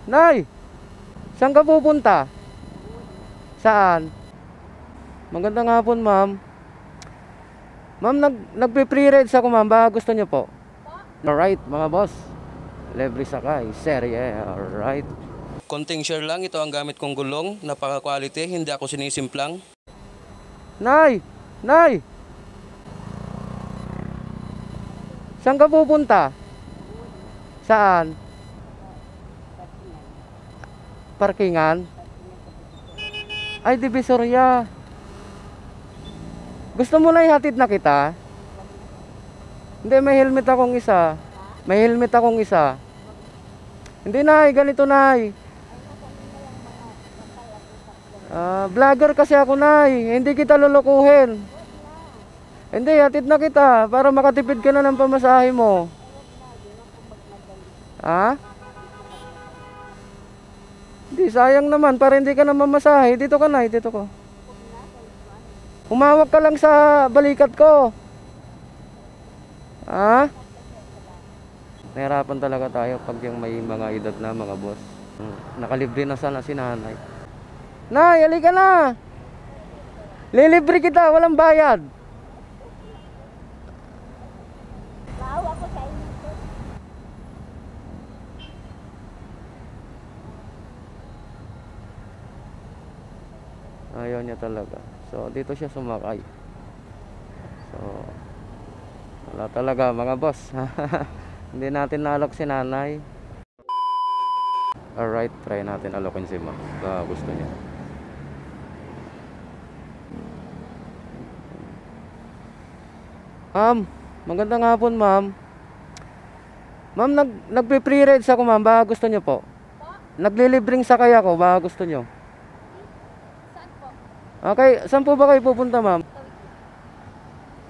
Nay, saan ka pupunta? Saan? Magandang hapon, ma'am. Ma'am, nagpe-pre-rides ako, ma'am. Baka gusto niyo po? Alright, mga boss. Libre sakay, serye. Alright. Konting share lang, ito ang gamit kong gulong. Napaka-quality, hindi ako sinisimplang. Nay! Nay! Saan ka pupunta? Saan? Parkingan? Ay, Divisoria. Gusto mo na ihatid na kita? Hindi, may helmet akong isa. May helmet akong isa. Hindi, nay, ganito, nay. Vlogger kasi ako, nay. Hindi kita lulukuhin. Hindi, hatid na kita para makatipid ka na ng pamasahe mo. Ha? Hindi, sayang naman para hindi ka na mamasahe. Dito ka, nay, dito ko. Humawak ka lang sa balikat ko. Ha? Nahirapan talaga tayo pag yung may mga edad na, mga boss. Nakalibre na sana si nanay. Nay, halika na. Lilibre kita, walang bayad. Wow, ako sa inyo. Ayaw niya talaga. So, dito siya sumakay. So, wala talaga, mga boss. Hindi natin naalok si nanay. Alright, try natin alokin si ma'am. Gusto niya. Ma'am, magandang hapon, ma'am. Ma'am, nagpe-pre-rides ako, ma'am. Baka gusto niyo po? Naglilibring sakay ako. Baka gusto niyo? Saan po? Okay, saan po ba kayo pupunta, ma'am?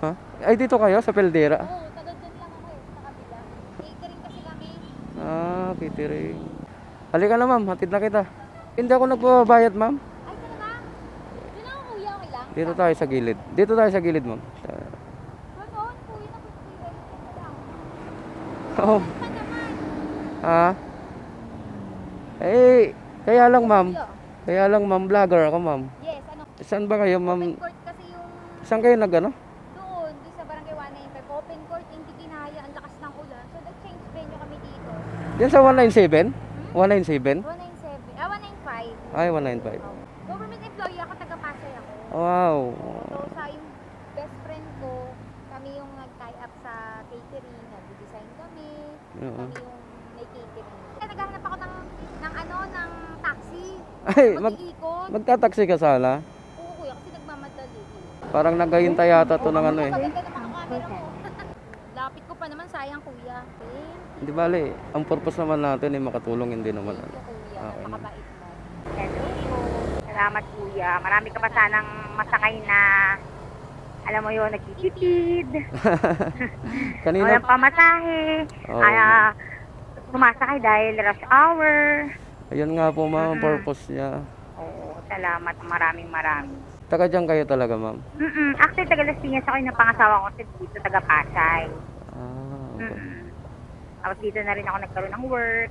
Ha? Ay, dito kayo sa Peldera? Oo, taga dyan lang ako eh, sa kabila. Catering kasi kami. Catering. Halika na, ma'am. Hatid na kita. Hindi ako nagbabayad, ma'am. Ay, talaga? Doon ako kuya, okay lang? Dito tayo sa gilid. Dito tayo sa gilid, ma'am. Ganon, kuya, nag-pre-ready ka lang. Oh. Pa naman. Ha? Eh, kaya lang, ma'am. Kuya. Kaya lang, ma'am. Vlogger ako, ma'am. Yes, ano? Saan ba kayo, Open ma'am? court kasi yung Saan kayo nag-ano? doon sa barangay 195. Open court, hindi kinaya, ang lakas ng ulan. So, nag-change venue kami dito. Yan sa 197? 197? 197, 195. Ay, 195. Government employee ako, taga-Pasay ako. Wow. So, sa yung best friend ko, kami yung nag-tie up sa catering, nag-design kami, Oo. kami yung may catering. Kaya naghahanap ako ng taxi. Ay, Mag-iikot. magta-taxi ka sana. Oo, kuya, kasi nagmamadali. Parang naghahintay yata to ng ano eh. Maganda ng mga camera ko. Lapit ko pa naman, sayang kuya. Hindi bale, ang purpose naman natin ay makatulong, hindi naman Thank ano. you, kuya. Okay. Napakabait mo. Hello po. Salamat kuya. Marami ka pa sanang masakay na, alam mo yun, nagtitipid. Kanina, Walang pamasahe. Oo. Sumasakay dahil rush hour. ayun nga po, ma'am, ang purpose niya. Oo, salamat. Maraming. Taga dyan kayo talaga, ma'am. Actually, taga Las Piñas ako yung napangasawa ko dito, taga Pasay. Okay. Tapos dito na rin ako nagkaroon ng work.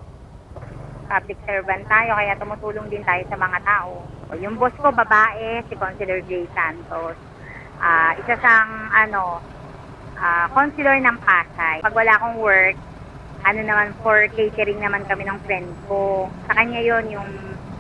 Public servant tayo, kaya tumutulong din tayo sa mga tao. Yung boss ko, babae, si Consular Jay Santos. Isa siyang, consular ng Pasay. Pag wala akong work, for catering naman kami ng friend ko. Sa kanya yon yung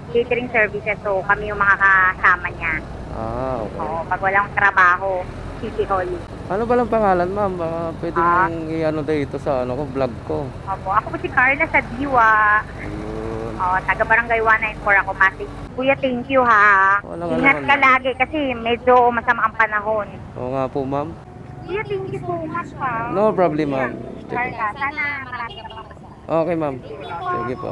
catering services, so kami yung mga kasama niya. Okay. Oo, pag walang trabaho, City Hall. Ano ba lang pangalan, ma'am? Baka pwede mong i-ano dito sa vlog ko. Opo, ako po si Carla sa Diwa. Ayun. Taga Barangay 194 ako, Pasig. Kuya, thank you ha. Walang Ingat ano, ka ma'am. lagi kasi medyo masama ang panahon. Oo nga po, ma'am. Kuya, thank you so much ha. No problem, ma'am. Carla, sana marami ka pang Okay, ma'am. Sige po.